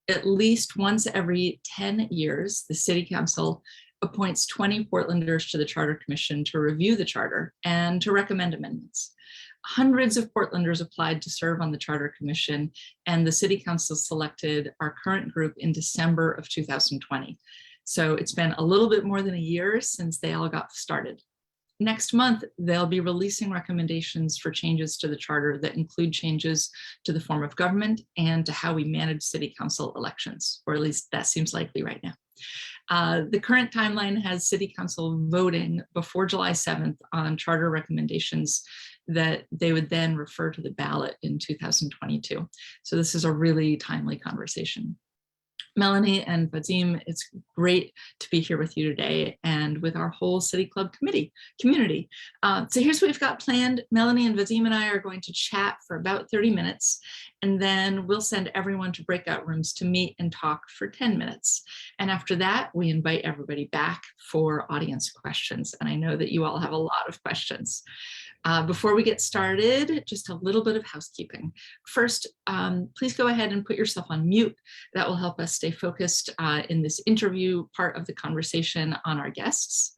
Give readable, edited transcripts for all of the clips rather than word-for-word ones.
at least once every 10 years, the City Council appoints 20 Portlanders to the Charter Commission to review the charter and to recommend amendments. Hundreds of Portlanders applied to serve on the Charter Commission, and the City Council selected our current group in December of 2020. So it's been a little bit more than a year since they all got started. Next month, they'll be releasing recommendations for changes to the charter that include changes to the form of government and to how we manage city council elections, or at least that seems likely right now. The current timeline has city council voting before July 7th on charter recommendations that they would then refer to the ballot in 2022. So this is a really timely conversation. Melanie and Vadim, it's great to be here with you today and with our whole City Club community. So here's what we've got planned. Melanie and Vadim and I are going to chat for about 30 minutes, and then we'll send everyone to breakout rooms to meet and talk for 10 minutes. And after that, we invite everybody back for audience questions. And I know that you all have a lot of questions. Before we get started, just a little bit of housekeeping. First, please go ahead and put yourself on mute. That will help us stay focused in this interview part of the conversation on our guests.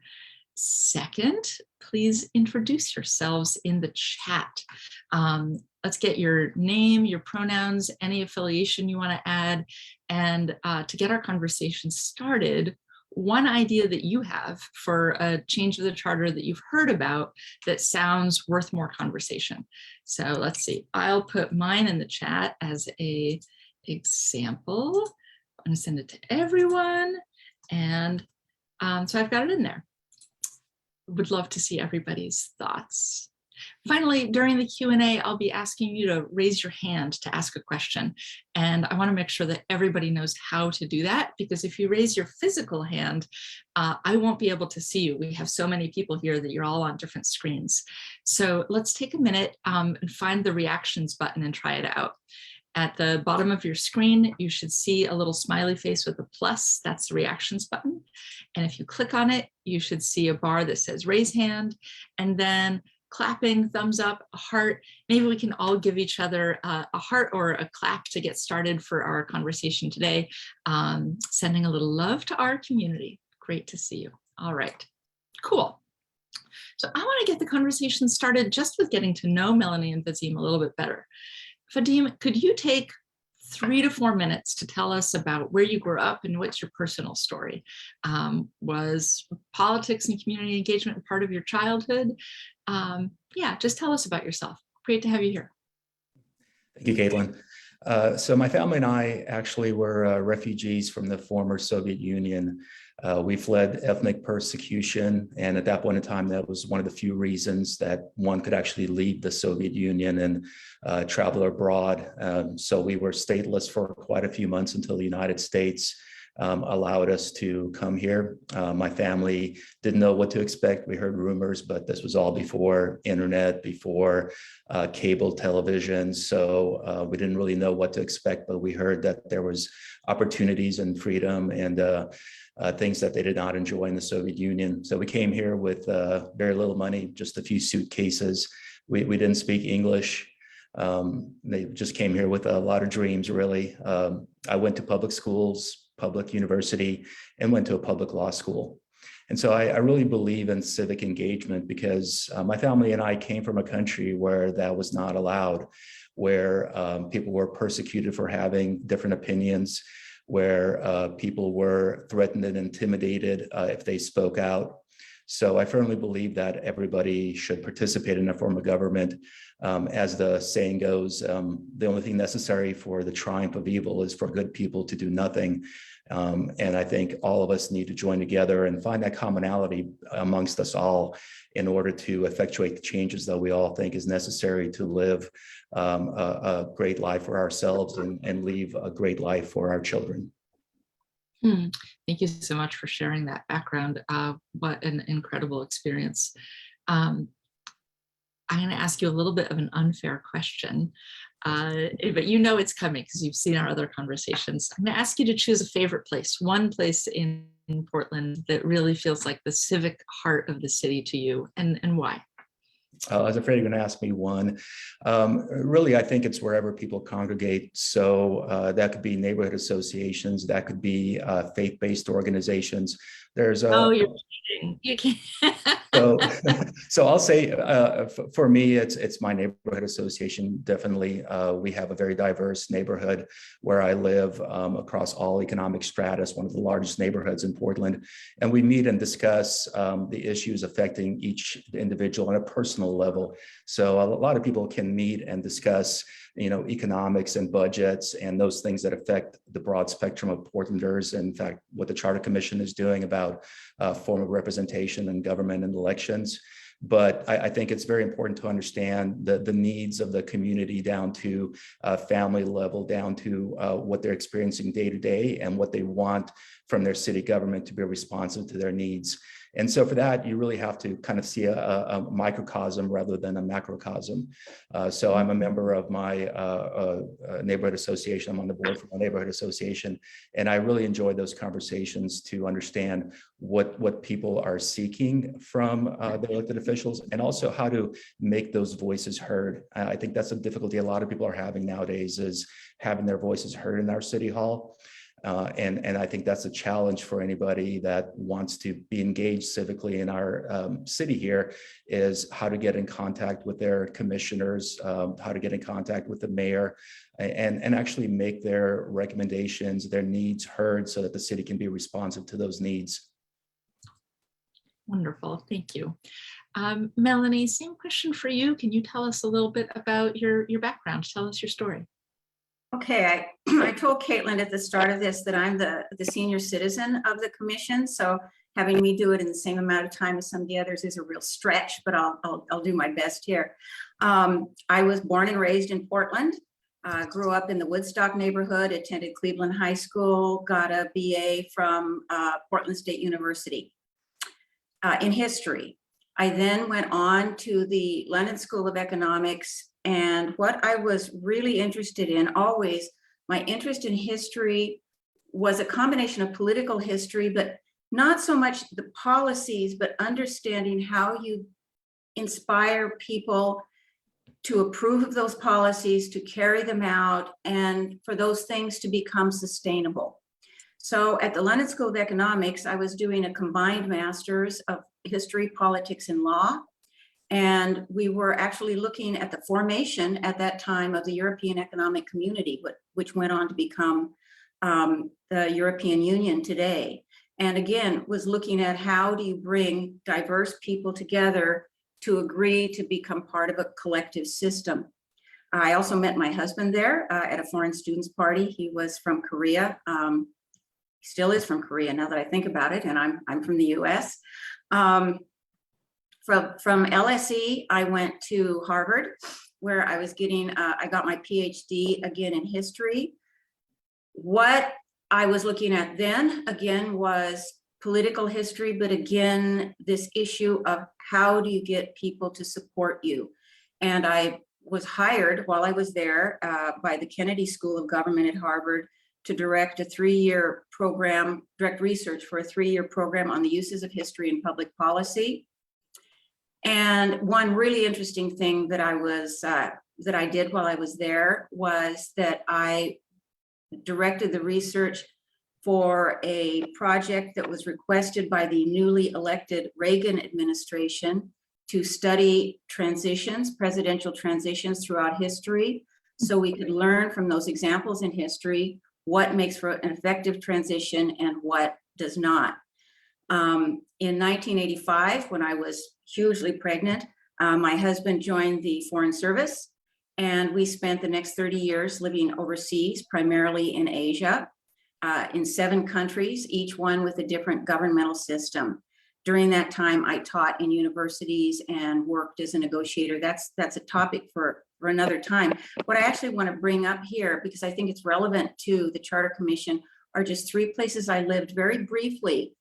Second, please introduce yourselves in the chat. Let's get your name, your pronouns, any affiliation you want to add. And to get our conversation started, one idea that you have for a change of the charter that you've heard about that sounds worth more conversation. So let's see, I'll put mine in the chat as an example. I'm going to send it to everyone. And so I've got it in there. Would love to see everybody's thoughts. Finally, during the Q&A, I'll be asking you to raise your hand to ask a question. And I want to make sure that everybody knows how to do that, because if you raise your physical hand, I won't be able to see you. We have so many people here that you're all on different screens. So let's take a minute and find the reactions button and try it out. At the bottom of your screen, you should see a little smiley face with a plus. That's the reactions button. And if you click on it, you should see a bar that says raise hand, and then clapping, thumbs up, a heart. Maybe we can all give each other a heart or a clap to get started for our conversation today. Sending a little love to our community. Great to see you. All right, cool. So I want to get the conversation started just with getting to know Melanie and Vadim a little bit better. Vadim, could you take 3 to 4 minutes to tell us about where you grew up and what's your personal story? Was politics and community engagement part of your childhood? Yeah, just tell us about yourself. Great to have you here. Thank you, Caitlin. So my family and I actually were refugees from the former Soviet Union. We fled ethnic persecution, and at that point in time, that was one of the few reasons that one could actually leave the Soviet Union and travel abroad. So we were stateless for quite a few months until the United States allowed us to come here. My family didn't know what to expect. We heard rumors, but this was all before internet, before cable television. So we didn't really know what to expect, but we heard that there was opportunities and freedom and things that they did not enjoy in the Soviet Union. So we came here with very little money, just a few suitcases. We didn't speak English. They just came here with a lot of dreams, really. I went to public schools, public university, and went to a public law school. And so I really believe in civic engagement because my family and I came from a country where that was not allowed, where people were persecuted for having different opinions, where people were threatened and intimidated if they spoke out. So I firmly believe that everybody should participate in a form of government. As the saying goes, the only thing necessary for the triumph of evil is for good people to do nothing. And I think all of us need to join together and find that commonality amongst us all in order to effectuate the changes that we all think is necessary to live a great life for ourselves and leave a great life for our children. Thank you so much for sharing that background. What an incredible experience. I'm going to ask you a little bit of an unfair question, but you know it's coming because you've seen our other conversations. I'm going to ask you to choose a favorite place, one place in Portland that really feels like the civic heart of the city to you, and why? I was afraid you're going to ask me one. Really, I think it's wherever people congregate. So that could be neighborhood associations, that could be faith-based organizations. There's Oh, you're kidding. You can't. so, so I'll say for me, it's my neighborhood association. Definitely, we have a very diverse neighborhood where I live across all economic stratas, one of the largest neighborhoods in Portland, and we meet and discuss the issues affecting each individual on a personal level. So a lot of people can meet and discuss, economics and budgets and those things that affect the broad spectrum of Portlanders. In fact, what the Charter Commission is doing about form of representation in government and elections. But I think it's very important to understand the needs of the community down to family level, down to what they're experiencing day to day and what they want from their city government to be responsive to their needs. And so for that, you really have to kind of see a microcosm rather than a macrocosm. So I'm a member of my neighborhood association. I'm on the board for my neighborhood association. And I really enjoy those conversations to understand what people are seeking from the elected officials and also how to make those voices heard. I think that's a difficulty a lot of people are having nowadays, is having their voices heard in our city hall. And I think that's a challenge for anybody that wants to be engaged civically in our city here, is how to get in contact with their commissioners, how to get in contact with the mayor, and actually make their recommendations, their needs heard so that the city can be responsive to those needs. Wonderful, thank you. Melanie, same question for you. Can you tell us a little bit about your background? Tell us your story. Okay, I told Caitlin at the start of this that I'm the senior citizen of the commission, so having me do it in the same amount of time as some of the others is a real stretch, but I'll do my best here. I was born and raised in Portland, grew up in the Woodstock neighborhood, attended Cleveland High School, got a BA from Portland State University in history. I then went on to the London School of Economics. And what I was really interested in, always, my interest in history was a combination of political history, but not so much the policies, but understanding how you inspire people to approve of those policies, to carry them out, and for those things to become sustainable. So at the London School of Economics, I was doing a combined master's of history, politics, and law. And we were actually looking at the formation at that time of the European Economic Community, which went on to become the European Union today. And again, was looking at how do you bring diverse people together to agree to become part of a collective system. I also met my husband there at a foreign students party. He was from Korea. He still is from Korea now that I think about it, and I'm from the US. From LSE, I went to Harvard, where I was I got my PhD again in history. What I was looking at then, again, was political history, but again, this issue of how do you get people to support you? And I was hired while I was there by the Kennedy School of Government at Harvard to direct a 3-year program, direct research for a 3-year program on the uses of history in public policy. And one really interesting thing that I did while I was there was that I directed the research for a project that was requested by the newly elected Reagan administration to study transitions, presidential transitions throughout history, so we could learn from those examples in history what makes for an effective transition and what does not. In 1985, when I was hugely pregnant, my husband joined the Foreign Service, and we spent the next 30 years living overseas, primarily in Asia, in 7 countries, each one with a different governmental system. During that time, I taught in universities and worked as a negotiator. That's a topic for another time. What I actually want to bring up here, because I think it's relevant to the Charter Commission, are just 3 places I lived very briefly,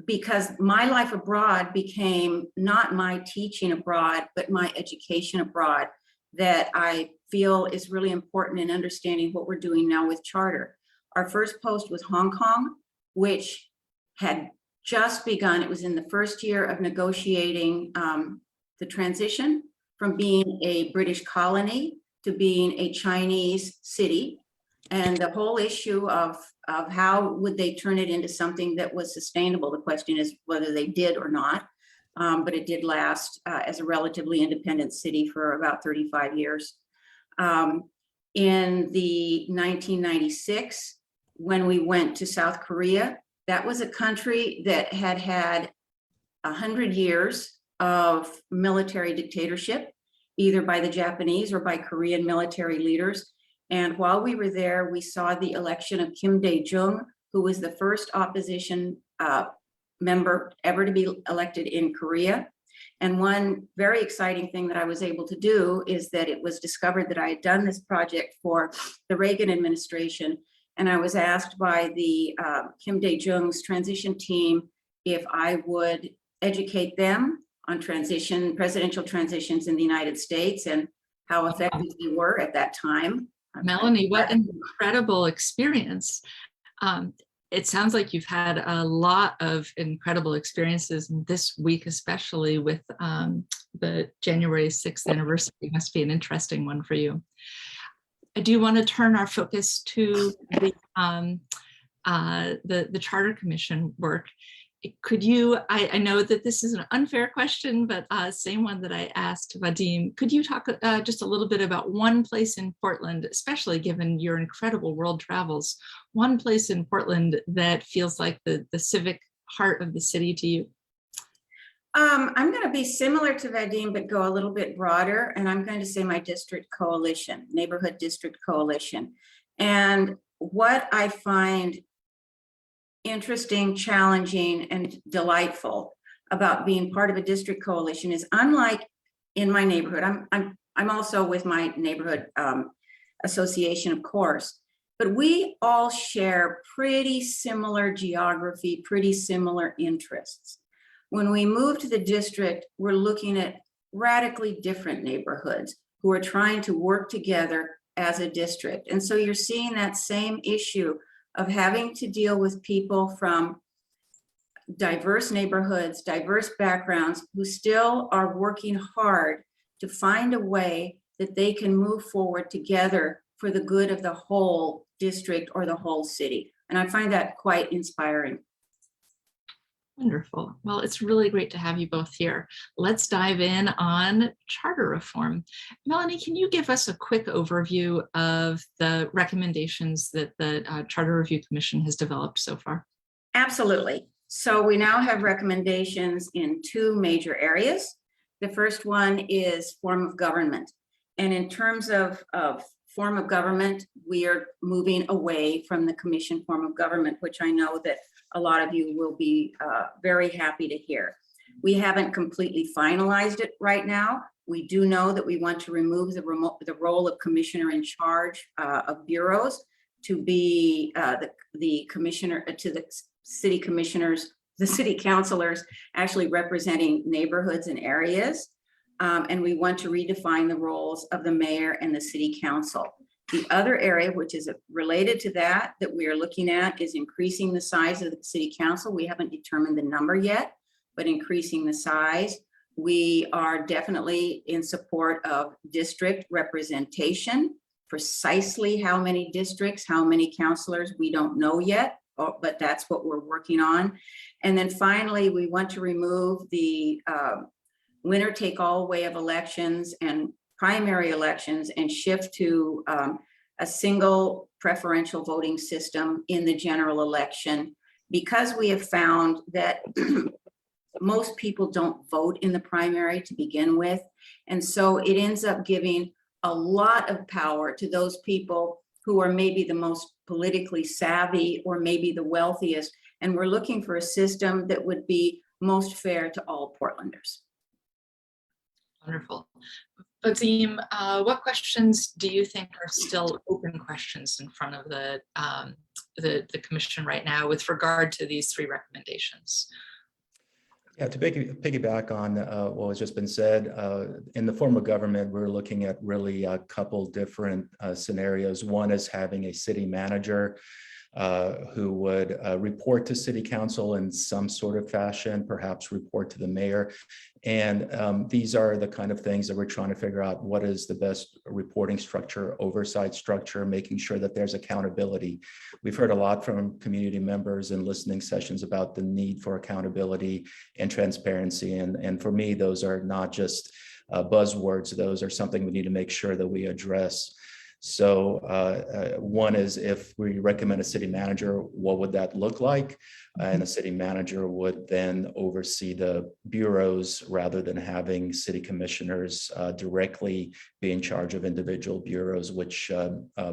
because my life abroad became not my teaching abroad, but my education abroad, that I feel is really important in understanding what we're doing now with Charter. Our first post was Hong Kong, which had just begun. It was in the first year of negotiating the the transition from being a British colony to being a Chinese city, and the whole issue of how would they turn it into something that was sustainable. The question is whether they did or not, but it did last as a relatively independent city for about 35 years. In the 1996, when we went to South Korea, that was a country that had had 100 years of military dictatorship, either by the Japanese or by Korean military leaders. And while we were there, we saw the election of Kim Dae-jung, who was the first opposition member ever to be elected in Korea. And one very exciting thing that I was able to do is that it was discovered that I had done this project for the Reagan administration. And I was asked by the Kim Dae-jung's transition team if I would educate them on presidential transitions in the United States and how effective they were at that time. Melanie, what an incredible experience. It sounds like you've had a lot of incredible experiences this week, especially with the January 6th anniversary. It must be an interesting one for you. I do want to turn our focus to the Charter Commission work. Could you, I know that this is an unfair question, but same one that I asked Vadim, could you talk just a little bit about one place in Portland, especially given your incredible world travels, one place in Portland that feels like the civic heart of the city to you? I'm going to be similar to Vadim, but go a little bit broader. And I'm going to say my district coalition, neighborhood district coalition. And what I find interesting, challenging, and delightful about being part of a district coalition is, unlike in my neighborhood, I'm also with my neighborhood association, of course, but we all share pretty similar geography, pretty similar interests. When we move to the district, we're looking at radically different neighborhoods who are trying to work together as a district. And so you're seeing that same issue of having to deal with people from diverse neighborhoods, diverse backgrounds, who still are working hard to find a way that they can move forward together for the good of the whole district or the whole city. And I find that quite inspiring. Wonderful. Well, it's really great to have you both here. Let's dive in on charter reform. Melanie, can you give us a quick overview of the recommendations that the Charter Review Commission has developed so far? Absolutely. So we now have recommendations in two major areas. The first one is form of government. And in terms of form of government, we are moving away from the commission form of government, which I know that a lot of you will be very happy to hear. We haven't completely finalized it right now. We do know that we want to remove the role of commissioner in charge of bureaus to be the commissioner to the city commissioners, the city councilors actually representing neighborhoods and areas. And we want to redefine the roles of the mayor and the city council. The other area, which is related to that we are looking at, is increasing the size of the city council. We haven't determined the number yet, but increasing the size. We are definitely in support of district representation. Precisely how many districts, how many councilors, we don't know yet, but that's what we're working on. And then finally, we want to remove the winner-take-all way of elections and primary elections and shift to a single preferential voting system in the general election, because we have found that most people don't vote in the primary to begin with. And so it ends up giving a lot of power to those people who are maybe the most politically savvy or maybe the wealthiest. And we're looking for a system that would be most fair to all Portlanders. Wonderful. Vadim, what questions do you think are still open questions in front of the commission right now with regard to these three recommendations? Yeah, to piggyback on what has just been said, in the form of government, we're looking at really a couple different scenarios. One is having a city manager who would report to city council in some sort of fashion, perhaps report to the mayor. And these are the kind of things that we're trying to figure out: what is the best reporting structure, oversight structure, making sure that there's accountability. We've heard a lot from community members in listening sessions about the need for accountability and transparency. And for me, those are not just buzzwords. Those are something we need to make sure that we address. So one is, if we recommend a city manager, what would that look like? And a city manager would then oversee the bureaus rather than having city commissioners directly be in charge of individual bureaus, which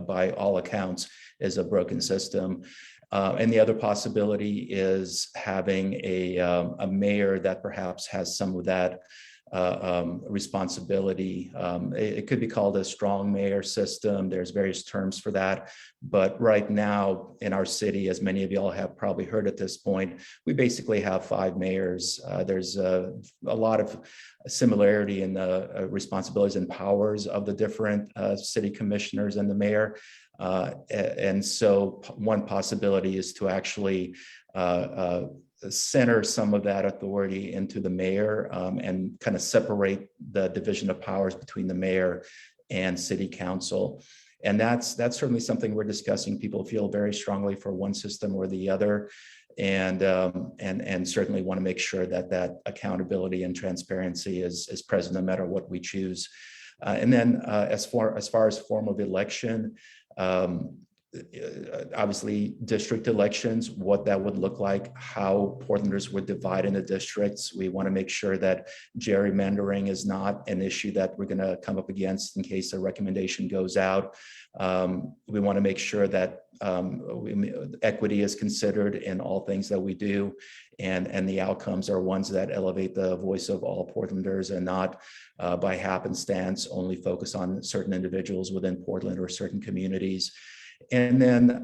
by all accounts is a broken system. And the other possibility is having a mayor that perhaps has some of that responsibility. It could be called a strong mayor system. There's various terms for that. But right now in our city, as many of y'all have probably heard at this point, we basically have 5 mayors. There's a lot of similarity in the responsibilities and powers of the different city commissioners and the mayor. And so one possibility is to actually center some of that authority into the mayor, and kind of separate the division of powers between the mayor and city council. And that's certainly something we're discussing. People feel very strongly for one system or the other, and certainly want to make sure that that accountability and transparency is present no matter what we choose. And then as far as form of election, obviously district elections, what that would look like, how Portlanders would divide into districts. We want to make sure that gerrymandering is not an issue that we're going to come up against in case a recommendation goes out. We want to make sure that equity is considered in all things that we do, and the outcomes are ones that elevate the voice of all Portlanders, and not by happenstance only focus on certain individuals within Portland or certain communities. And then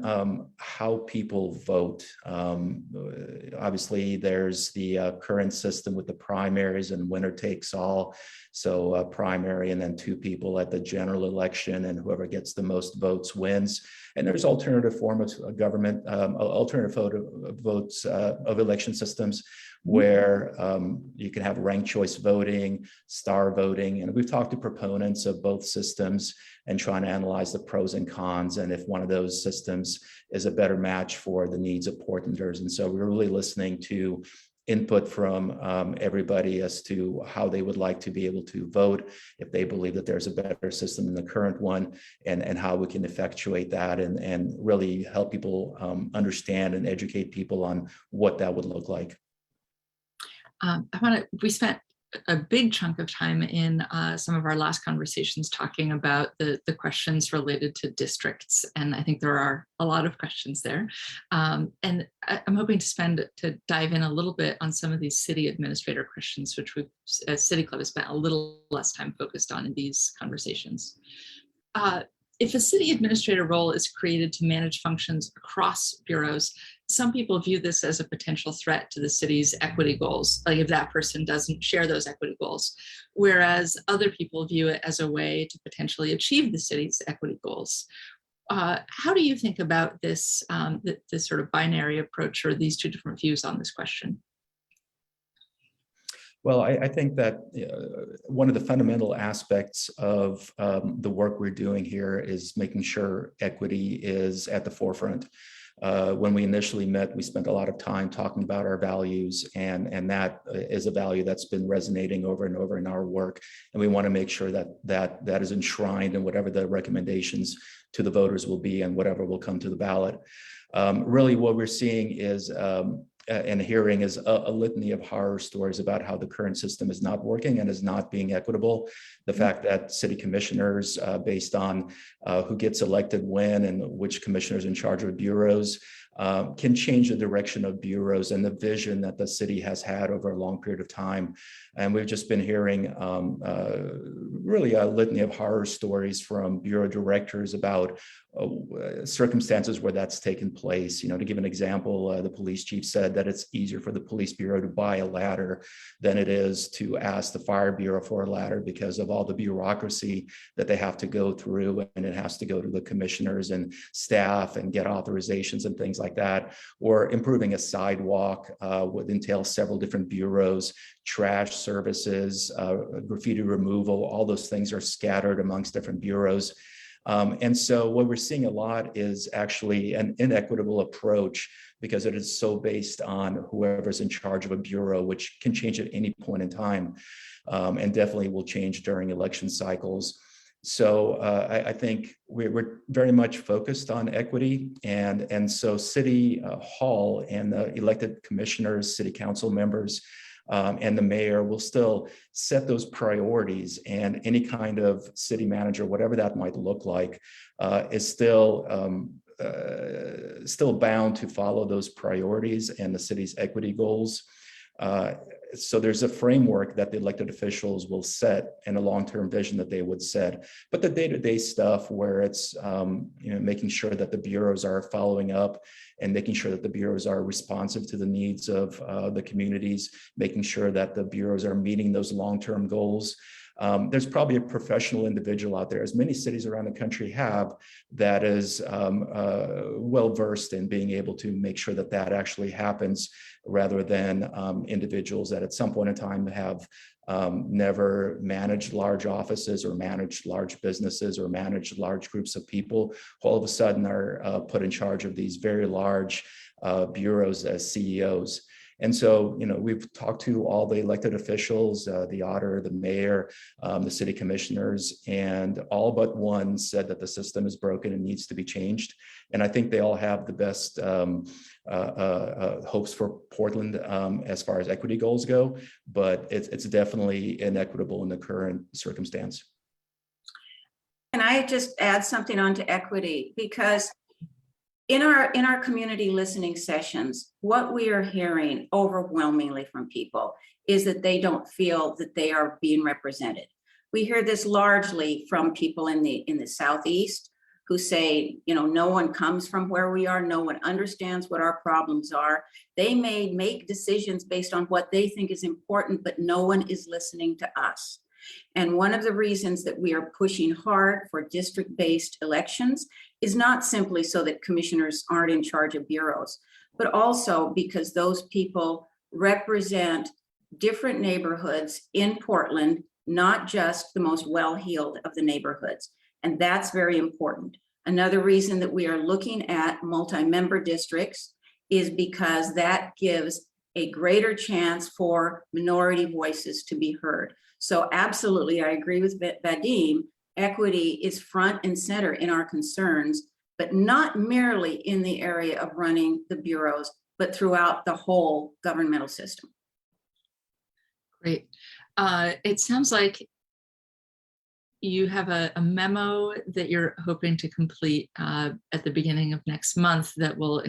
how people vote. Obviously, there's the current system with the primaries and winner takes all. So a primary and then 2 people at the general election, and whoever gets the most votes wins. And there's alternative forms of government, alternative votes of election systems, where you can have ranked choice voting, star voting. And we've talked to proponents of both systems and trying to analyze the pros and cons, and if one of those systems is a better match for the needs of Portlanders. And so we're really listening to input from everybody as to how they would like to be able to vote, if they believe that there's a better system than the current one, and how we can effectuate that, and really help people understand and educate people on what that would look like. We spent a big chunk of time in some of our last conversations talking about the questions related to districts, and I think there are a lot of questions there. And I'm hoping to dive in a little bit on some of these city administrator questions, which we've, as City Club, has spent a little less time focused on in these conversations. If a city administrator role is created to manage functions across bureaus, some people view this as a potential threat to the city's equity goals, like if that person doesn't share those equity goals, whereas other people view it as a way to potentially achieve the city's equity goals. How do you think about this, this sort of binary approach, or these 2 different views on this question? Well, I think that one of the fundamental aspects of the work we're doing here is making sure equity is at the forefront. When we initially met, we spent a lot of time talking about our values, and that is a value that's been resonating over and over in our work. And we want to make sure that is enshrined in whatever the recommendations to the voters will be, and whatever will come to the ballot. Really, what we're seeing is and hearing is a litany of horror stories about how the current system is not working and is not being equitable. The fact that city commissioners, based on who gets elected when and which commissioners in charge of bureaus, can change the direction of bureaus and the vision that the city has had over a long period of time. And we've just been hearing really a litany of horror stories from bureau directors about circumstances where that's taken place. You know, to give an example, the police chief said that it's easier for the police bureau to buy a ladder than it is to ask the fire bureau for a ladder because of all the bureaucracy that they have to go through, and it has to go to the commissioners and staff and get authorizations and things like that. Or improving a sidewalk would entail several different bureaus, trash services, graffiti removal, all those things are scattered amongst different bureaus. And so what we're seeing a lot is actually an inequitable approach because it is so based on whoever's in charge of a bureau, which can change at any point in time, and definitely will change during election cycles. So I think we're very much focused on equity, and so City Hall and the elected commissioners, city council members, and the mayor will still set those priorities, and any kind of city manager, whatever that might look like, is still bound to follow those priorities and the city's equity goals. So there's a framework that the elected officials will set and a long-term vision that they would set. But the day-to-day stuff where it's making sure that the bureaus are following up and making sure that the bureaus are responsive to the needs of the communities, making sure that the bureaus are meeting those long-term goals. There's probably a professional individual out there, as many cities around the country have, that is well-versed in being able to make sure that that actually happens, rather than individuals that at some point in time have never managed large offices or managed large businesses or managed large groups of people, who all of a sudden are put in charge of these very large bureaus as CEOs. And so, we've talked to all the elected officials, the auditor, the mayor, the city commissioners, and all but one said that the system is broken and needs to be changed. And I think they all have the best hopes for Portland as far as equity goals go, but it's definitely inequitable in the current circumstance. Can I just add something onto equity? Because in our community listening sessions, what we are hearing overwhelmingly from people is that they don't feel that they are being represented. We hear this largely from people in the Southeast who say, no one comes from where we are, no one understands what our problems are. They may make decisions based on what they think is important, but no one is listening to us. And one of the reasons that we are pushing hard for district-based elections is not simply so that commissioners aren't in charge of bureaus, but also because those people represent different neighborhoods in Portland, not just the most well-heeled of the neighborhoods. And that's very important. Another reason that we are looking at multi-member districts is because that gives a greater chance for minority voices to be heard. So absolutely, I agree with Vadim. Equity is front and center in our concerns, but not merely in the area of running the bureaus, but throughout the whole governmental system. Great. It sounds like you have a memo that you're hoping to complete at the beginning of next month that will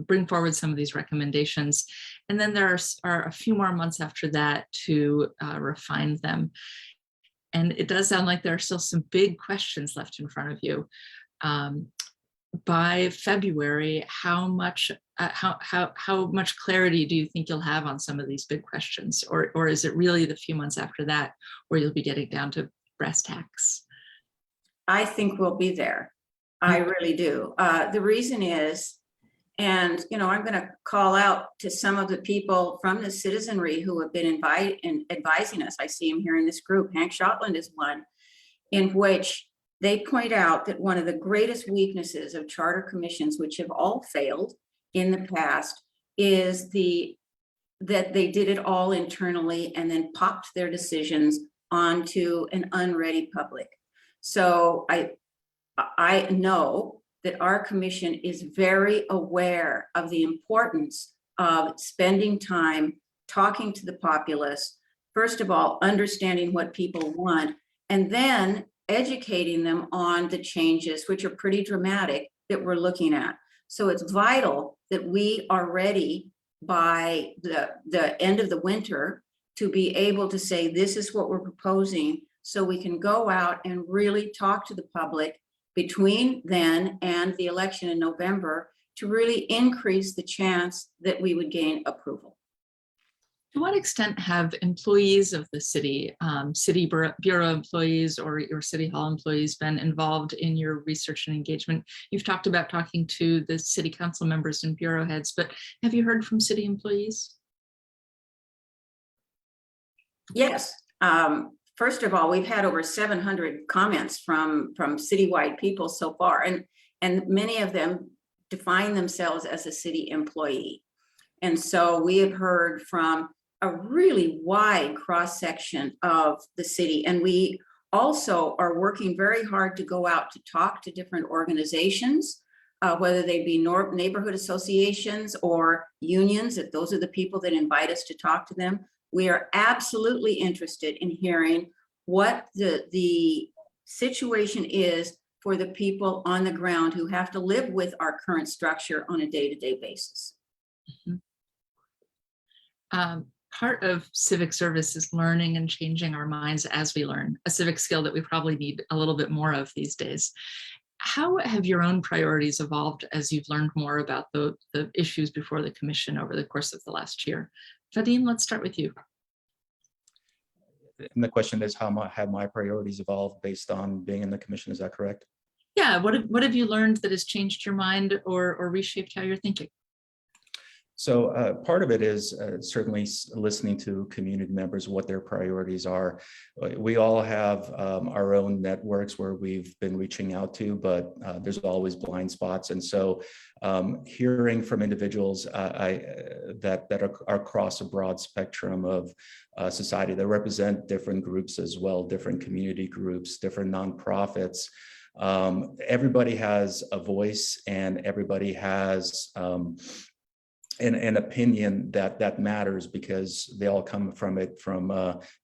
bring forward some of these recommendations. And then there are a few more months after that to refine them. And it does sound like there are still some big questions left in front of you. By February, how much clarity do you think you'll have on some of these big questions? Or is it really the few months after that where you'll be getting down to brass tacks? I think we'll be there. I really do. The reason is, and I'm going to call out to some of the people from the citizenry who have been advising us. I see him here in this group. Hank Shotland is one, in which they point out that one of the greatest weaknesses of charter commissions, which have all failed in the past, is that they did it all internally and then popped their decisions onto an unready public. So I know that our commission is very aware of the importance of spending time talking to the populace, first of all, understanding what people want, and then educating them on the changes, which are pretty dramatic, that we're looking at. So it's vital that we are ready by the end of the winter to be able to say, this is what we're proposing, so we can go out and really talk to the public between then and the election in November to really increase the chance that we would gain approval. To what extent have employees of the city, city bureau employees or your city hall employees been involved in your research and engagement? You've talked about talking to the city council members and bureau heads, but have you heard from city employees? Yes. First of all, we've had over 700 comments from citywide people so far, and many of them define themselves as a city employee. And so we have heard from a really wide cross-section of the city. And we also are working very hard to go out to talk to different organizations, whether they be neighborhood associations or unions, if those are the people that invite us to talk to them. We are absolutely interested in hearing what the situation is for the people on the ground who have to live with our current structure on a day-to-day basis. Mm-hmm. Part of civic service is learning and changing our minds as we learn, a civic skill that we probably need a little bit more of these days. How have your own priorities evolved as you've learned more about the issues before the commission over the course of the last year? Vadim, let's start with you. And the question is, how have my priorities evolved based on being in the commission? Is that correct? Yeah, what have you learned that has changed your mind or reshaped how you're thinking? So part of it is certainly listening to community members, what their priorities are. We all have our own networks where we've been reaching out to, but there's always blind spots. And so hearing from individuals that are across a broad spectrum of society that represent different groups as well, different community groups, different nonprofits. Everybody has a voice and everybody has an opinion that matters, because they all come from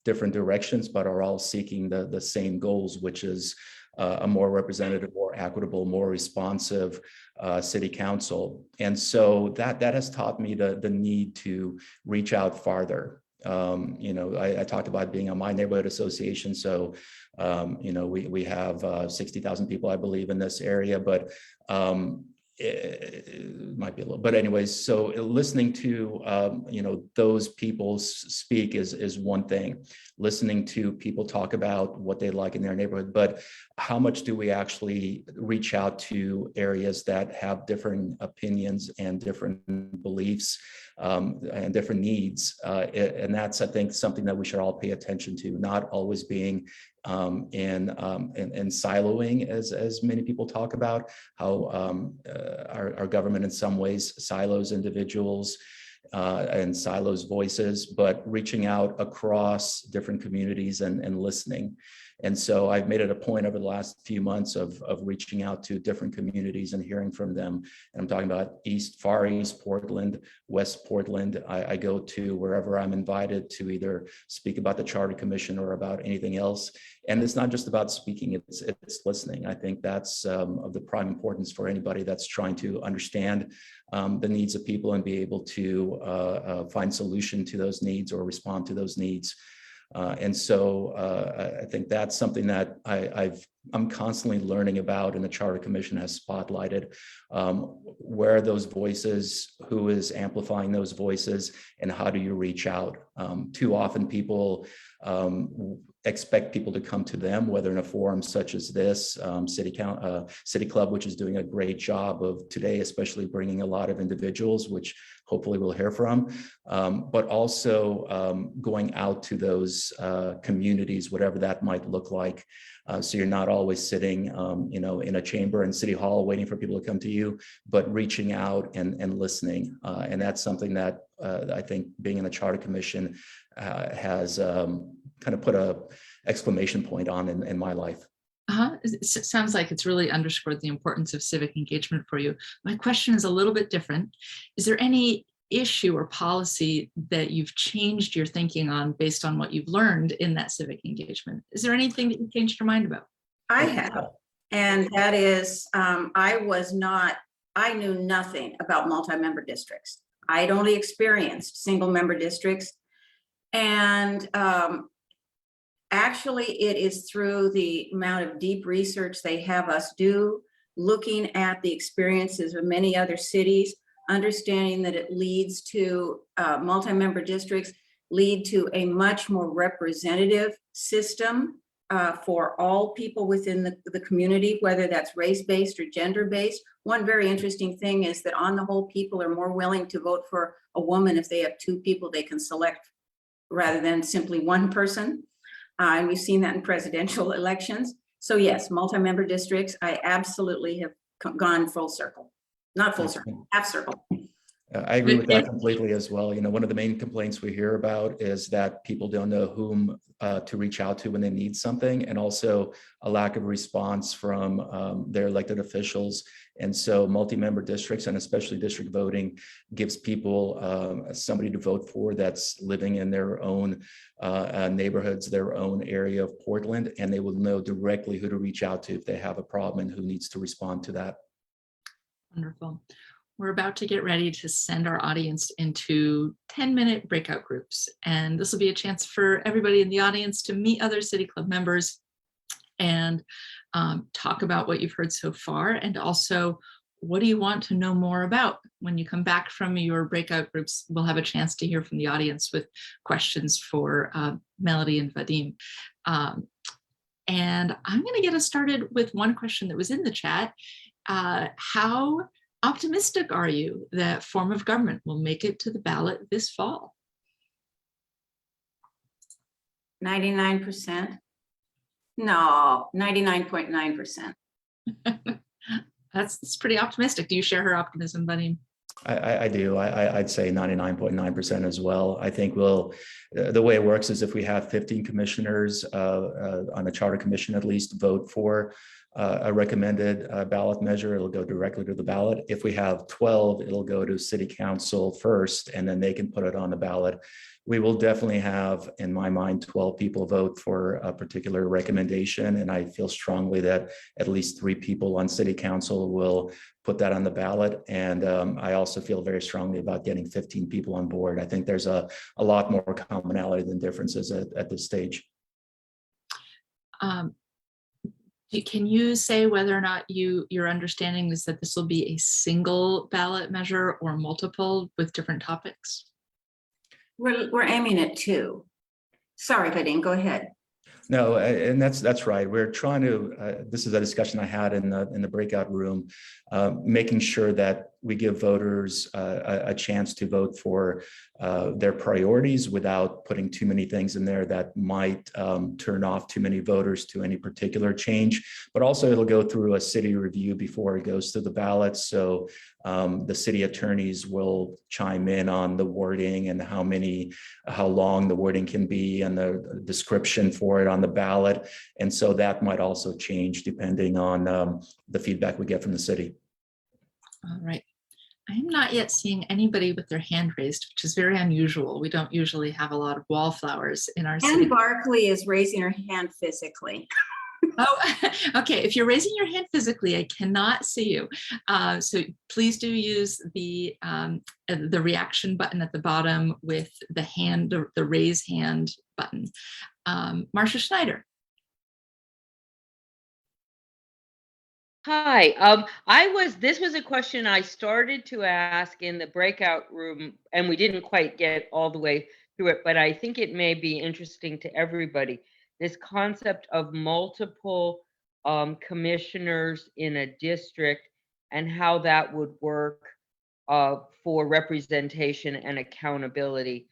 different directions, but are all seeking the same goals, which is a more representative, more equitable, more responsive city council. And so that has taught me the need to reach out farther. I talked about being on my neighborhood association. So, we have 60,000 people, I believe, in this area, but it might be a little, but anyways, so listening to those people speak is one thing. Listening to people talk about what they like in their neighborhood, but how much do we actually reach out to areas that have different opinions and different beliefs and different needs? And that's, I think, something that we should all pay attention to, not always being in siloing, as many people talk about, how our government in some ways silos individuals and silos voices, but reaching out across different communities and listening. And so I've made it a point over the last few months of reaching out to different communities and hearing from them. And I'm talking about Far East Portland, West Portland. I go to wherever I'm invited to either speak about the Charter Commission or about anything else. And it's not just about speaking, it's listening. I think that's of the prime importance for anybody that's trying to understand the needs of people and be able to find solution to those needs or respond to those needs. And so I think that's something that I'm constantly learning about, and the Charter Commission has spotlighted where are those voices, who is amplifying those voices, and how do you reach out? Too often people expect people to come to them, whether in a forum such as this, City Club, which is doing a great job of today, especially bringing a lot of individuals, which hopefully we'll hear from, but also going out to those communities, whatever that might look like. So you're not always sitting, in a chamber in City Hall waiting for people to come to you, but reaching out and listening. And that's something that I think being in the Charter Commission has kind of put a exclamation point on in my life. It sounds like it's really underscored the importance of civic engagement for you. My question is a little bit different. Is there any issue or policy that you've changed your thinking on based on what you've learned in that civic engagement? Is there anything that you changed your mind about? I have, and that is, I knew nothing about multi-member districts. I'd only experienced single-member districts. And actually, it is through the amount of deep research they have us do looking at the experiences of many other cities, understanding that it leads to multi-member districts, lead to a much more representative system for all people within the community, whether that's race-based or gender-based. One very interesting thing is that on the whole, people are more willing to vote for a woman if they have two people they can select rather than simply one person. And we've seen that in presidential elections. So yes, multi-member districts, I absolutely have gone full circle. Not full circle, half circle. I agree with that completely as well. You know, one of the main complaints we hear about is that people don't know whom to reach out to when they need something, and also a lack of response from their elected officials. And so multi-member districts, and especially district voting, gives people somebody to vote for that's living in their own neighborhoods, their own area of Portland, and they will know directly who to reach out to if they have a problem and who needs to respond to that. Wonderful. We're about to get ready to send our audience into 10-minute breakout groups. And this will be a chance for everybody in the audience to meet other City Club members and talk about what you've heard so far. And also, what do you want to know more about? When you come back from your breakout groups, we'll have a chance to hear from the audience with questions for Melanie and Vadim. And I'm going to get us started with one question that was in the chat. How optimistic are you that form of government will make it to the ballot this fall? 99%? No, 99.9%. That's pretty optimistic. Do you share her optimism, Vadim? I do. I'd say 99.9% as well. I think the way it works is if we have 15 commissioners on a charter commission at least vote for a recommended ballot measure, it'll go directly to the ballot. If we have 12, it'll go to City Council first, and then they can put it on the ballot. We will definitely have, in my mind, 12 people vote for a particular recommendation, and I feel strongly that at least 3 people on City Council will put that on the ballot. And I also feel very strongly about getting 15 people on board. I think there's a lot more commonality than differences at this stage. Can you say whether or not your understanding is that this will be a single ballot measure or multiple with different topics? We're aiming at 2. Sorry, Vadim, go ahead. No, and that's right. We're trying to, this is a discussion I had in the breakout room, making sure that we give voters a chance to vote for their priorities without putting too many things in there that might turn off too many voters to any particular change. But also it'll go through a city review before it goes to the ballot. So the city attorneys will chime in on the wording and how long the wording can be and the description for it on the ballot. And so that might also change depending on the feedback we get from the city. All right. I'm not yet seeing anybody with their hand raised, which is very unusual. We don't usually have a lot of wallflowers in our city. Ann Barkley is raising her hand physically. Oh, okay. If you're raising your hand physically, I cannot see you. So please do use the reaction button at the bottom with the raise hand button. Marcia Schneider. Hi, this was a question I started to ask in the breakout room, and we didn't quite get all the way through it, but I think it may be interesting to everybody. This concept of multiple commissioners in a district and how that would work for representation and accountability.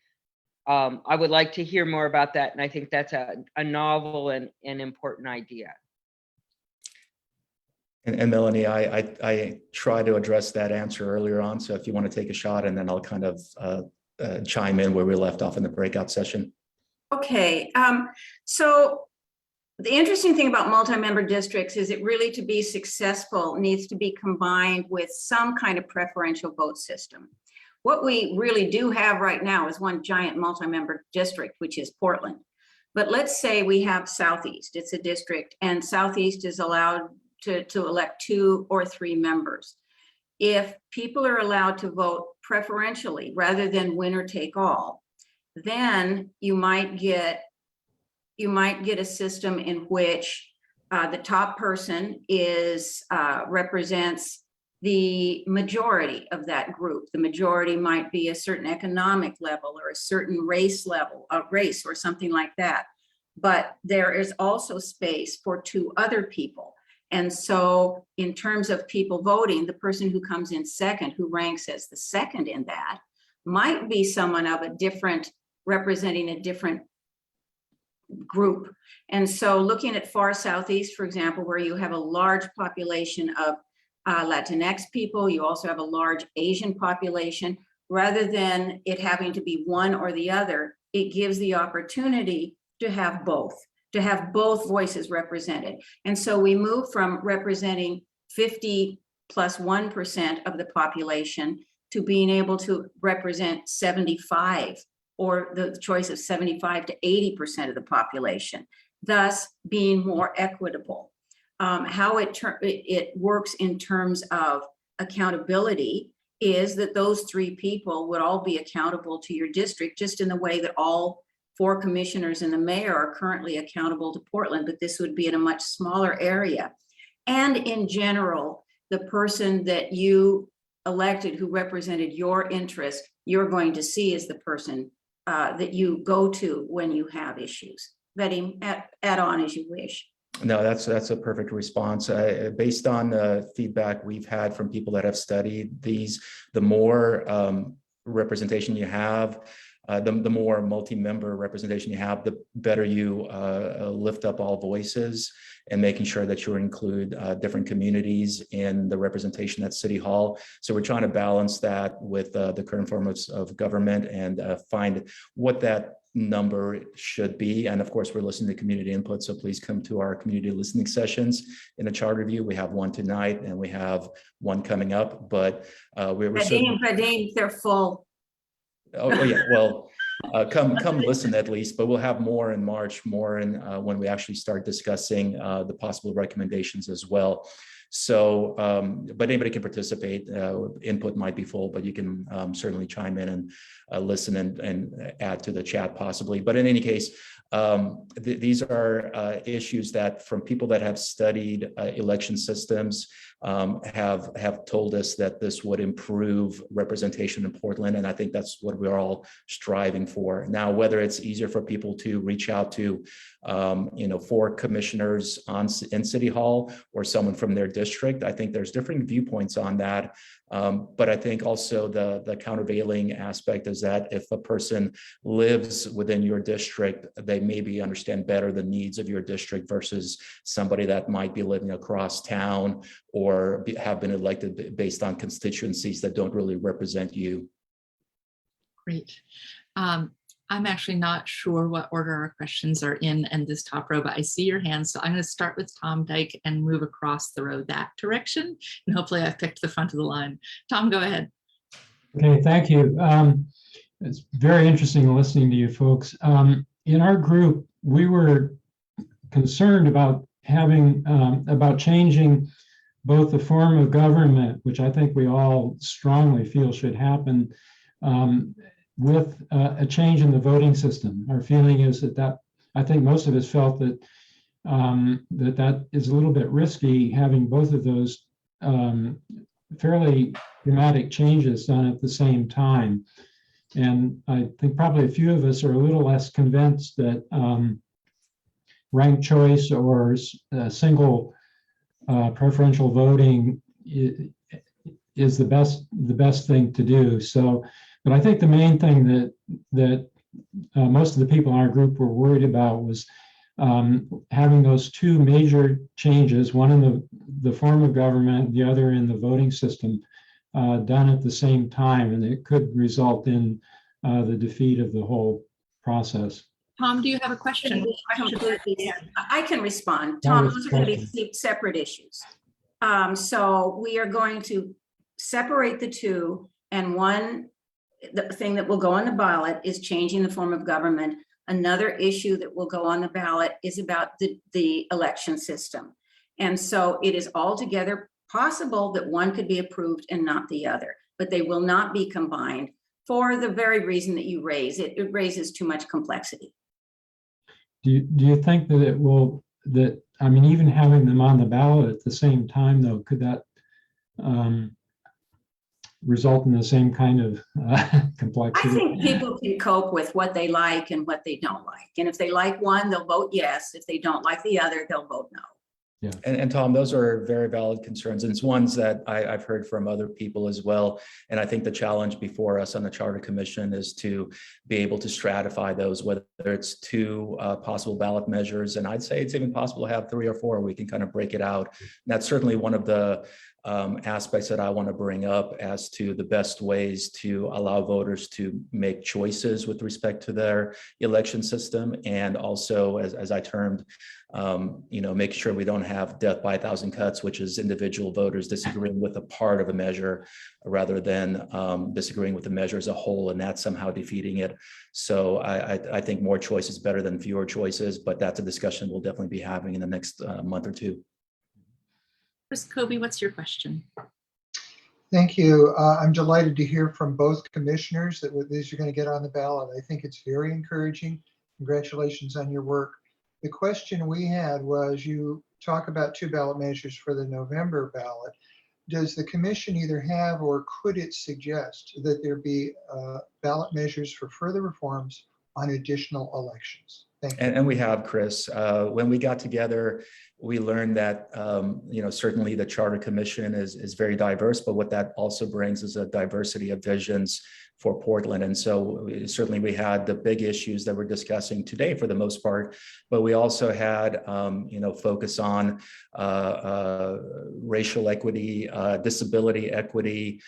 I would like to hear more about that, and I think that's a novel and an important idea. And Melanie, I tried to address that answer earlier on. So if you want to take a shot, and then I'll kind of chime in where we left off in the breakout session. Okay, so the interesting thing about multi-member districts is it really, to be successful, needs to be combined with some kind of preferential vote system. What we really do have right now is one giant multi-member district, which is Portland. But let's say we have Southeast, it's a district, and Southeast is allowed to elect 2 or 3 members. If people are allowed to vote preferentially rather than winner take all, then you might get a system in which The top person is represents the majority of that group. The majority might be a certain economic level or a certain race level, a race or something like that. But there is also space for two other people. And so in terms of people voting, the person who comes in second, who ranks as the second in that, might be someone of a different, representing a different group. And so looking at far southeast, for example, where you have a large population of Latinx people, you also have a large Asian population, rather than it having to be one or the other, it gives the opportunity to have both voices represented. And so we move from representing 50 plus 1% of the population to being able to represent 75, or the choice of 75 to 80% of the population, thus being more equitable. How it works in terms of accountability is that those three people would all be accountable to your district, just in the way that all 4 commissioners and the mayor are currently accountable to Portland, but this would be in a much smaller area. And in general, the person that you elected who represented your interest, you're going to see as the person that you go to when you have issues. Vadim, add on as you wish. No, that's a perfect response. Based on the feedback we've had from people that have studied these, the more representation you have, the more multi-member representation you have, the better you lift up all voices and making sure that you include different communities in the representation at City Hall. So we're trying to balance that with the current form of government and find what that number should be. And of course, we're listening to community input. So please come to our community listening sessions in the charter review. We have one tonight and we have one coming up, but we're Vadim, they're full. Oh yeah, well, come listen at least, but we'll have more in March, more in when we actually start discussing the possible recommendations as well. So, but anybody can participate. Input might be full, but you can certainly chime in and listen and add to the chat possibly. But in any case, these are issues that from people that have studied election systems have told us that this would improve representation in Portland. And I think that's what we're all striving for. Now, whether it's easier for people to reach out to, 4 commissioners in City Hall or someone from their district, I think there's different viewpoints on that. But I think also the countervailing aspect is that if a person lives within your district, they maybe understand better the needs of your district versus somebody that might be living across town or have been elected based on constituencies that don't really represent you. Great. I'm actually not sure what order our questions are in this top row, but I see your hand. So I'm going to start with Tom Dyke and move across the row that direction. And hopefully I've picked the front of the line. Tom, go ahead. Okay, thank you. It's very interesting listening to you folks. In our group, we were concerned about changing both the form of government, which I think we all strongly feel should happen, with a change in the voting system. Our feeling is that I think most of us felt that that is a little bit risky, having both of those fairly dramatic changes done at the same time. And I think probably a few of us are a little less convinced that ranked choice or single preferential voting is the best thing to do. So, but I think the main thing that most of the people in our group were worried about was having those two major changes, one in the form of government, the other in the voting system, done at the same time, and it could result in the defeat of the whole process. Tom, do you have a question? I can respond. Tom, those are going to be separate issues. So we are going to separate the two, and the thing that will go on the ballot is changing the form of government. Another issue that will go on the ballot is about the election system. And so it is altogether possible that one could be approved and not the other, but they will not be combined for the very reason that you raise. It raises too much complexity. Do you think that I mean, even having them on the ballot at the same time, though, could that result in the same kind of I complexity? think people can cope with what they like and what they don't like. And if they like one, they'll vote yes. If they don't like the other, they'll vote no. Yeah. And Tom, those are very valid concerns, and it's ones that I've heard from other people as well. And I think the challenge before us on the Charter Commission is to be able to stratify those, whether it's two possible ballot measures, and I'd say it's even possible to have 3 or 4. We can kind of break it out. And that's certainly one of the aspects that I want to bring up as to the best ways to allow voters to make choices with respect to their election system, and also, as I termed, make sure we don't have death by 1,000 cuts, which is individual voters disagreeing with a part of a measure rather than disagreeing with the measure as a whole, and that's somehow defeating it. So I think more choice is better than fewer choices, but that's a discussion we'll definitely be having in the next month or two. Chris Kobe, what's your question? Thank you. I'm delighted to hear from both commissioners that these are going to get on the ballot. I think it's very encouraging. Congratulations on your work. The question we had was, you talk about 2 ballot measures for the November ballot. Does the commission either have or could it suggest that there be ballot measures for further reforms on additional elections? Thank you. And we have, Chris. When we got together, we learned that certainly the Charter Commission is very diverse, but what that also brings is a diversity of visions for Portland. And so certainly we had the big issues that we're discussing today for the most part, but we also had focus on racial equity, disability equity,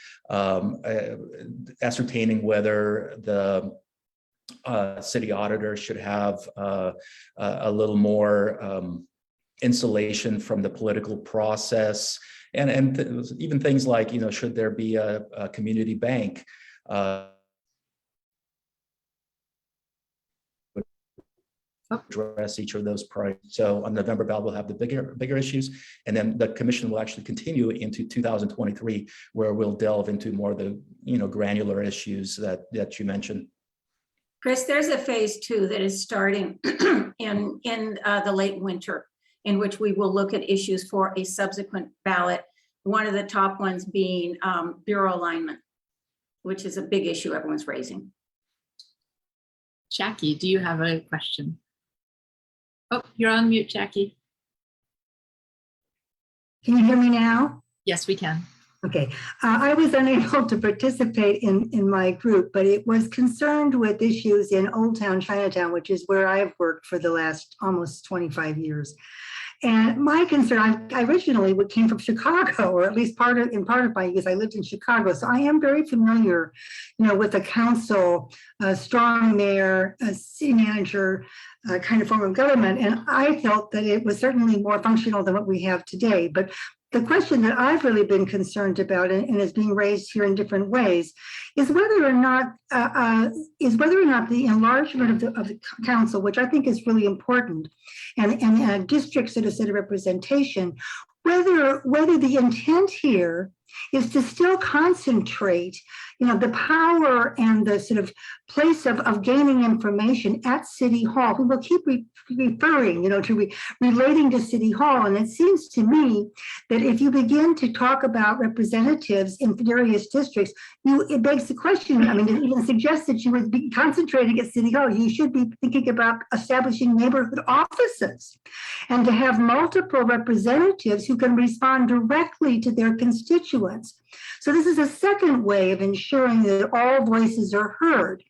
ascertaining whether the city auditor should have a little more insulation from the political process, and even things like, should there be a community bank address each of those priorities. So on November ballot, we'll have the bigger issues, and then the commission will actually continue into 2023, where we'll delve into more of the granular issues that you mentioned. Chris, there's a phase 2 that is starting in the late winter, in which we will look at issues for a subsequent ballot. One of the top ones being bureau alignment, which is a big issue everyone's raising. Jackie, do you have a question? Oh, you're on mute, Jackie. Can you hear me now? Yes, we can. Okay, I was unable to participate in my group, but it was concerned with issues in Old Town, Chinatown, which is where I've worked for the last almost 25 years. And my concern, I originally came from Chicago, or at least part of my youth, I lived in Chicago. So I am very familiar, with the council, strong mayor, a city manager kind of form of government. And I felt that it was certainly more functional than what we have today. But the question that I've really been concerned about, and is being raised here in different ways, is whether or not the enlargement of the council, which I think is really important, and districts that are set of representation, whether the intent here is to still concentrate, the power and the sort of place of gaining information at City Hall. We will keep referring, to relating to City Hall. And it seems to me that if you begin to talk about representatives in various districts, it begs the question, it even suggests that you would be concentrating at City Hall. You should be thinking about establishing neighborhood offices and to have multiple representatives who can respond directly to their constituents. So this is a second way of ensuring that all voices are heard.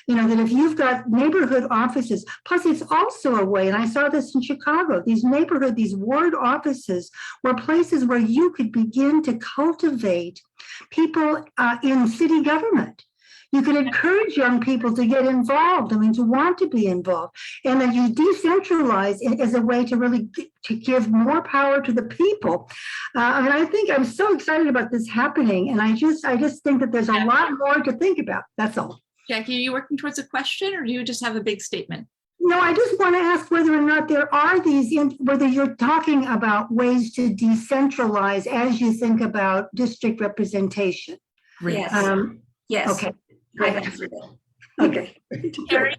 That if you've got neighborhood offices, plus it's also a way, and I saw this in Chicago, these ward offices were places where you could begin to cultivate people in city government. You can encourage young people to get involved, to want to be involved, and then you decentralize it as a way to really to give more power to the people. And I think I'm so excited about this happening, and I just think that there's a lot more to think about. That's all. Jackie, are you working towards a question, or do you just have a big statement? No, I just want to ask whether or not there are whether you're talking about ways to decentralize as you think about district representation. Yes. Yes. Okay. I've answered it. Okay. Carrie,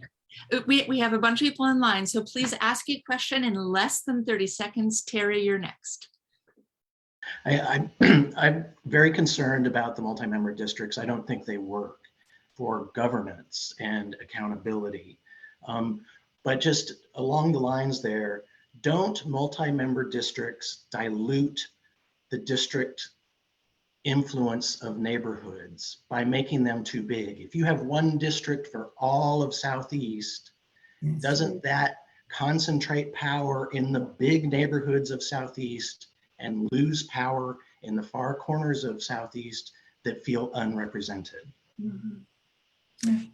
We have a bunch of people in line, so please ask a question in less than 30 seconds. Terry, you're next. I'm very concerned about the multi-member districts. I don't think they work for governance and accountability. But just along the lines there, don't multi-member districts dilute the district influence of neighborhoods by making them too big? If you have one district for all of Southeast, doesn't that concentrate power in the big neighborhoods of Southeast and lose power in the far corners of Southeast that feel unrepresented?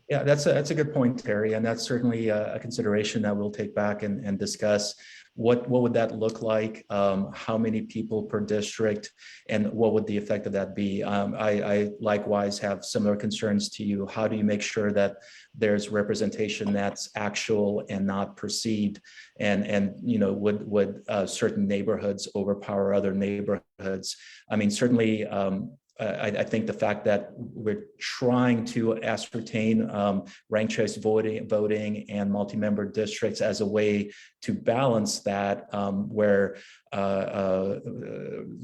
Yeah, that's a good point, Terry, and that's certainly a consideration that we'll take back and discuss. What would that look like? How many people per district, and what would the effect of that be? I likewise have similar concerns to you. How do you make sure that there's representation that's actual and not perceived? And you know, would certain neighborhoods overpower other neighborhoods? I mean, certainly. I think the fact that we're trying to ascertain ranked choice voting and multi-member districts as a way to balance that, where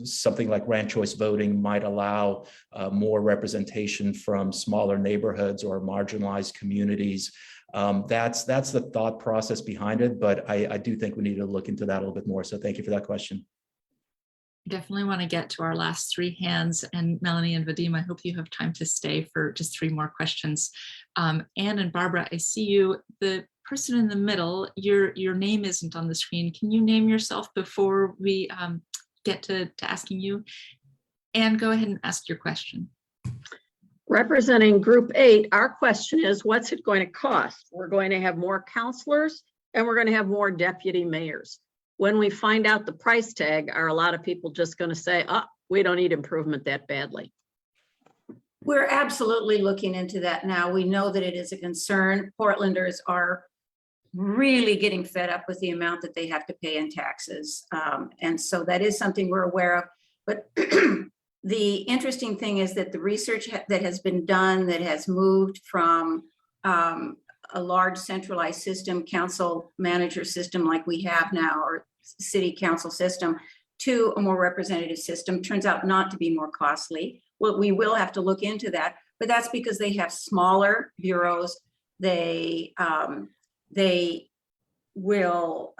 something like ranked choice voting might allow more representation from smaller neighborhoods or marginalized communities. That's the thought process behind it, but I do think we need to look into that a little bit more. So thank you for that question. Definitely want to get to our last three hands, and Melanie and Vadim, I hope you have time to stay for just three more questions. Anne and Barbara, I see you. The person in the middle, your name isn't on the screen. Can you name yourself before we get to asking you? Anne, go ahead and ask your question. Representing Group 8, our question is, what's it going to cost? We're going to have more counselors and we're going to have more deputy mayors. When we find out the price tag, are a lot of people just going to say, oh, we don't need improvement that badly? We're absolutely looking into that now. We know that it is a concern. Portlanders are really getting fed up with the amount that they have to pay in taxes. And so that is something we're aware of. But the interesting thing is that the research that has been done that has moved from a large centralized system, council manager system like we have now, or city council system, to a more representative system turns out not to be more costly. Well, we will have to look into that, but that's because they have smaller bureaus. They will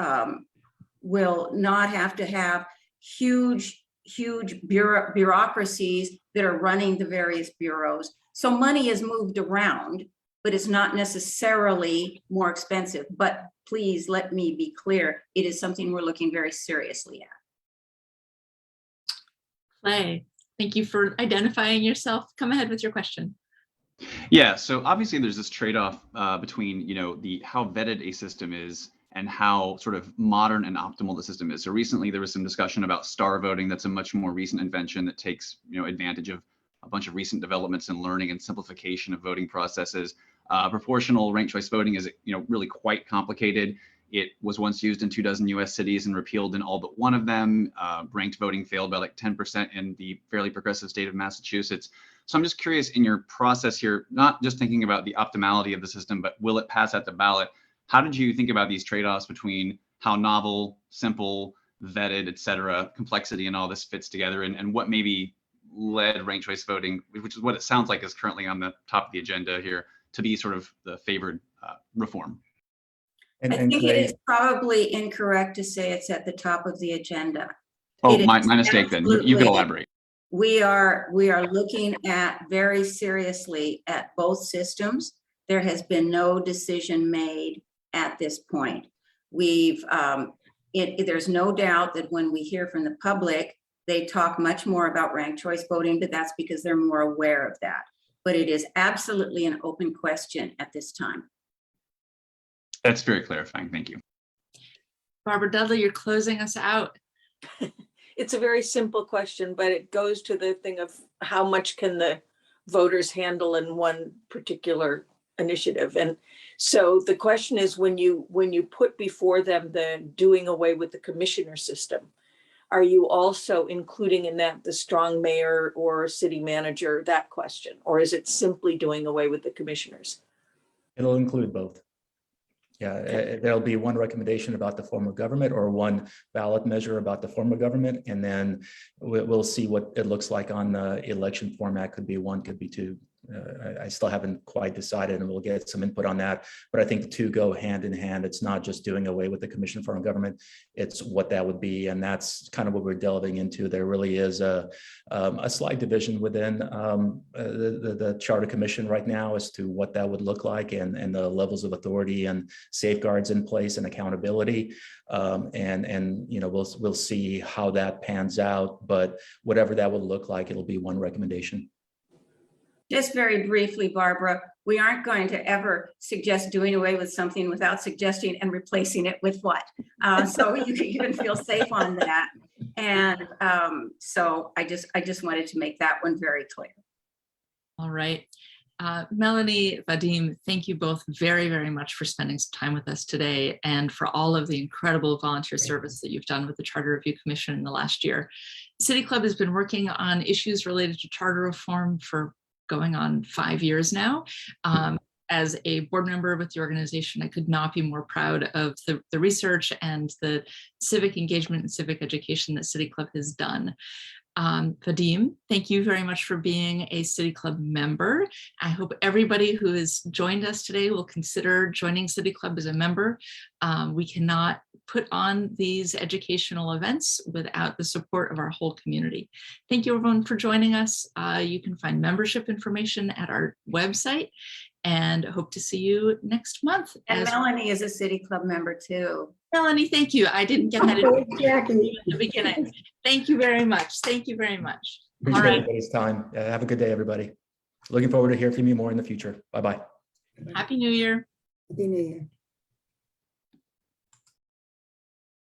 not have to have huge bureaucracies that are running the various bureaus. So money is moved around, but it's not necessarily more expensive. But please let me be clear, it is something we're looking very seriously at. Clay, thank you for identifying yourself. Come ahead with your question. Yeah, so obviously there's this trade-off between, you know, how vetted a system is and how sort of modern and optimal the system is. So recently there was some discussion about star voting. That's a much more recent invention that takes, you know, advantage of a bunch of recent developments in learning and simplification of voting processes. Proportional ranked choice voting is, you know, really quite complicated. It was once used in 24 US cities and repealed in all but one of them. Ranked voting failed by like 10% in the fairly progressive state of Massachusetts. So I'm just curious, in your process here, not just thinking about the optimality of the system, but will it pass at the ballot? How did you think about these trade-offs between how novel, simple, vetted, et cetera, complexity and all this fits together, and what maybe led ranked choice voting, which is what it sounds like is currently on the top of the agenda here, to be sort of the favored reform? I think it is probably incorrect to say it's at the top of the agenda. Oh, my mistake then. You can elaborate. We are looking at very seriously at both systems. There has been no decision made at this point. There's no doubt that when we hear from the public, they talk much more about ranked choice voting, but that's because they're more aware of that. But it is absolutely an open question at this time. That's very clarifying. Thank you. Barbara Dudley, you're closing us out. It's a very simple question, but it goes to the thing of how much can the voters handle in one particular initiative. And so the question is, when you put before them the doing away with the commissioner system, are you also including in that the strong mayor or city manager, that question? Or is it simply doing away with the commissioners? It'll include both. Yeah, there'll be one recommendation about the form of government or one ballot measure about the form of government, and then we'll see what it looks like on the election format. Could be one, could be two. I still haven't quite decided, and we'll get some input on that. But I think the two go hand in hand. It's not just doing away with the Commission for Foreign Government, it's what that would be. And that's kind of what we're delving into. There really is a slight division within the Charter Commission right now as to what that would look like, and the levels of authority and safeguards in place and accountability. And you know, we'll see how that pans out. But whatever that would look like, it'll be one recommendation. Just very briefly, Barbara, we aren't going to ever suggest doing away with something without suggesting and replacing it with what. So you can feel safe on that. And so I just wanted to make that one very clear. All right. Melanie, Vadim, thank you both very, very much for spending some time with us today and for all of the incredible volunteer service that you've done with the Charter Review Commission in the last year. City Club has been working on issues related to charter reform for going on 5 years now. As a board member with the organization, I could not be more proud of the research and the civic engagement and civic education that City Club has done. Vadim, thank you very much for being a City Club member. I hope everybody who has joined us today will consider joining City Club as a member. We cannot put on these educational events without the support of our whole community. Thank you everyone for joining us. You can find membership information at our website, and hope to see you next month. And Melanie is a City Club member too. Melanie, thank you. I didn't get that in Jackie. the beginning. Thank you very much. Thank you very much. Appreciate All right. everybody's time. Have a good day, everybody. Looking forward to hearing from you more in the future. Bye-bye. Happy New Year. Happy New Year.